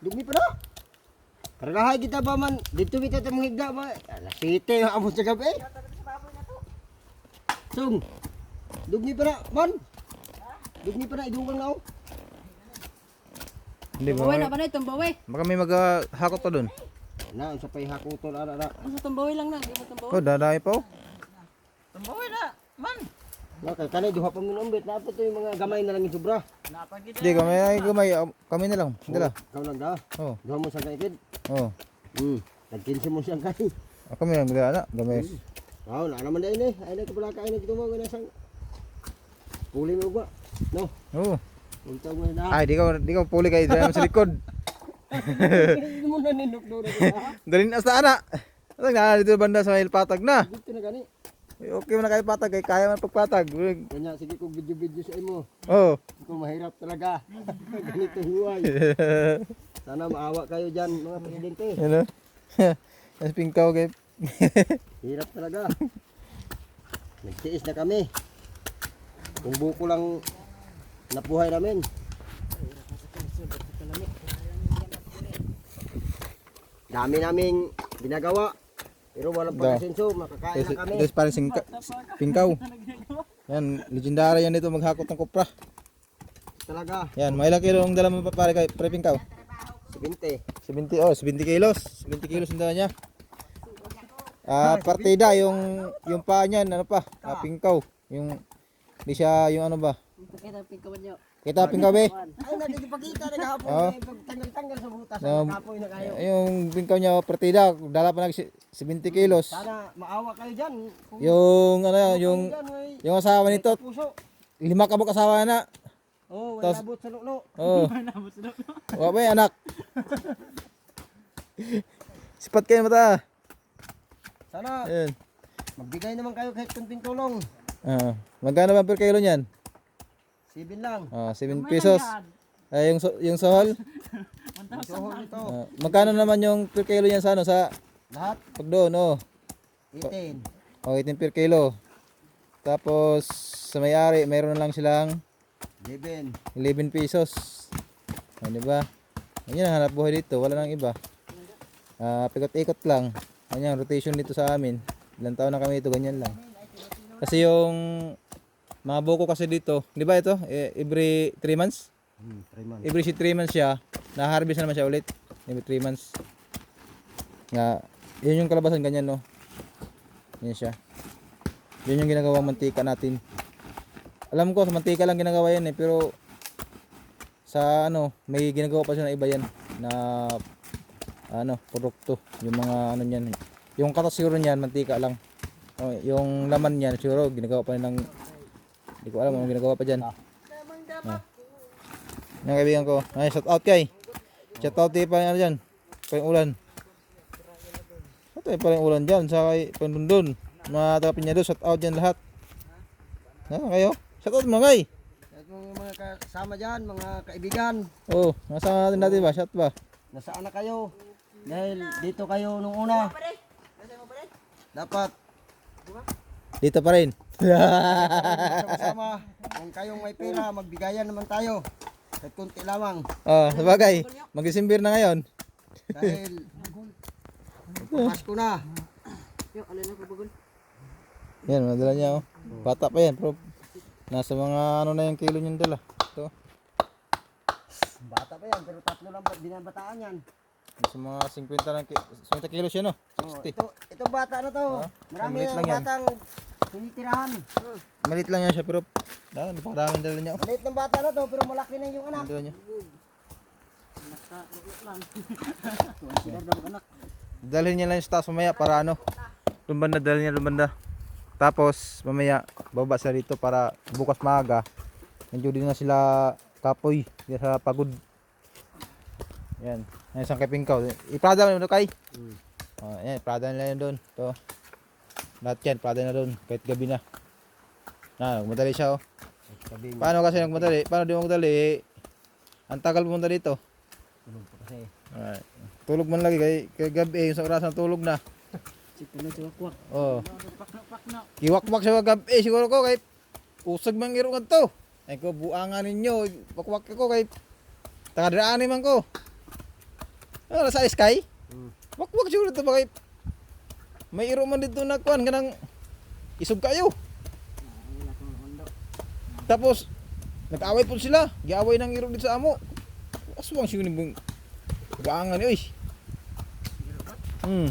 Dumi pa na. Karagahay kita ba man, dito kita itong higda ba? Alas 7 yung amon sa gabi. Sung, dumi pa na, man. Dumi pa na, idugang na ako. Hindi ba? Tumbawi na ba na tumbawi? Baka may maghakot pa doon. Na, sa pay hakutol ara. Asa tumbawi lang na, di mo tumbawi. Oh, dadayo pa oh. Tumbawi na, man. Okay, kanay duha pa minumbit na po to yung mga gamay na lang yung sobra. Napagid. Hindi, kami na lang. Dala. Ikaw lang da. Oh. Duha mo sa kaitid. Oh. Nagkinsi mo siyang kay. Kami lang dala na. Gamay. Oo, na naman na ini. Ay na kapala kain dito mo ganasang. Puli mo ba? No. Oo. Unta mo na. Ay, di ka puli kayo dyan sa likod. Hindi mo na ninukdo na dito. Dalhin sa ana. Ano nga dito banda sa may patag na. Dito na gani. Okay mo na kayo patag, kaya man pagpatag. Kanya sige kog video sa imo. Oh. Ito mahirap talaga. Ganito huway. Sana maawa kayo diyan mga presidente. Ano? Mas pingkaw kay. Hirap talaga. Nagtiis na kami. Kung buko lang napuhay namin. Dami naming ginagawa. Pero walang pagkasenso, makakain na kami. Ito parang pingkaw. Yan, legendary yan dito maghakot ng kopra. Talaga, Yan, may ilang kilo ang dala mo pare kay pre pingkaw. 20. 70 oh, 70 kilos. 70 kilos ang dala niya. Partida yung paa niyan, ano pa? Pingkaw. Yung di siya yung ano ba? Kita pingkawan niyo. Kita pingkaw be. Ay, nagkikipagkita na kahapon. Oo. Tanggal-tanggal sa butas. Um, Kapoy na kayo. Yung pingkaw niya partida, dala pa ng 70 kilos. Sana maawa kayo dyan. Kung Yung ano yung dyan, may yung asawa nito, puso. 5 kabuk asawa na. Oh, Tapos- wala abot sa luklo. Oh. Wa ba anak? Sipat kayo mata. Sana Ayun. magbigay naman kayo kahit kunting tulong. Magkano ba per kilo niyan? 7 lang. 7 pesos. Ay yung sohol. Sohol ito. Magkano naman yung per kilo niyan sa ano sa Lahat pag doon, oh. 18. 18 per kilo. Tapos sa may-ari, mayroon na lang silang 11. 11 pesos. Di ba? Ganyan ang hanap buhay dito, wala nang iba. Pikot-ikot lang. Ganyan rotation dito sa amin. Ilang taon na kami ito, ganyan lang. Kasi yung mga buko kasi dito, di ba ito? Every 3 months? 3 months. Every 3 months siya, na-harvest na naman siya ulit. Every 3 months. Nga, yun yung kalabasan ganyan, no? Yan siya. Yun yung ginagawang mantika natin. Alam ko sa mantika lang ginagawa yan pero sa ano, may ginagawa pa siya na iba yan na ano, produkto. Yung mga ano niyan. Yung katas siguro niyan, mantika lang. Yung laman niyan, siguro ginagawa pa ng hindi ko alam anong ginagawa pa diyan. Yung kaibigan ko. Ay, shout out kay. Shout out pa ano diyan. Pa yung ulan. Ito pa yung ulan diyan sa kay Pandundon. Mga taga Piñado, shout out diyan lahat. Kayo? Shout out mga kay. Kahit mga kasama dyan, mga kaibigan. Oh, nasa natin ba? Shout ba? Nasaan na kayo? Dahil dito kayo nung una. Dapat Dito pa rin. kasama. Kung kayong may pera, magbigayan naman tayo. Kahit kunti lamang. Sabagay. Mag-December na ngayon. Dahil Pasko na. Yo, alin na pabagol. Yan, madala niya oh. Bata pa yan, pero nasa mga ano na yung kilo niyang dala. Ito. Bata pa yan, pero tatlo lang binabataan yan. Nasa mga 50 lang 50 kilos yan oh. Oh, 60. ito bata na to. Marami maliit na lang yan. batang tinitirahan. Maliit lang yan siya pero napakadaming dala niya oh. Maliit ng bata na to, pero malaki na yung anak. Ang dala niya. Dalhin niya lang yung stas mamaya para ano. Lumbanda, dalhin niya lumbanda. Tapos mamaya bababa sila dito para bukas maaga. Nandiyo din na sila kapoy. Diyan sa pagod. Yan. Yan isang kay Pingkaw. Iprada mo na kay. Yan, iprada nila yun doon. Ito. Lahat yan, iprada na doon. Kahit gabi na. Nagmadali siya oh. Paano kasi nagmadali? Paano di mo magdali? Ang tagal pumunta dito. Kasi Alright. Tulog man lagi kay gabi yung sa oras ng tulog na. Sipino si Wakwak. Oh. Pak na. Kiwak-wak siya gabi siguro ko kay usag man giro kadto. Ay ko buangan ninyo, wakwak ko kay taga-draani man ko. Ano sa sky? Hmm. Wak siguro dito bakit may iro man dito na kuan kanang isog kayo. Wala kang undo. Tapos nag-away po sila. Giaway ng iro dito sa amo. Aswang siguro ni bung. Gaangan oy. Hmm.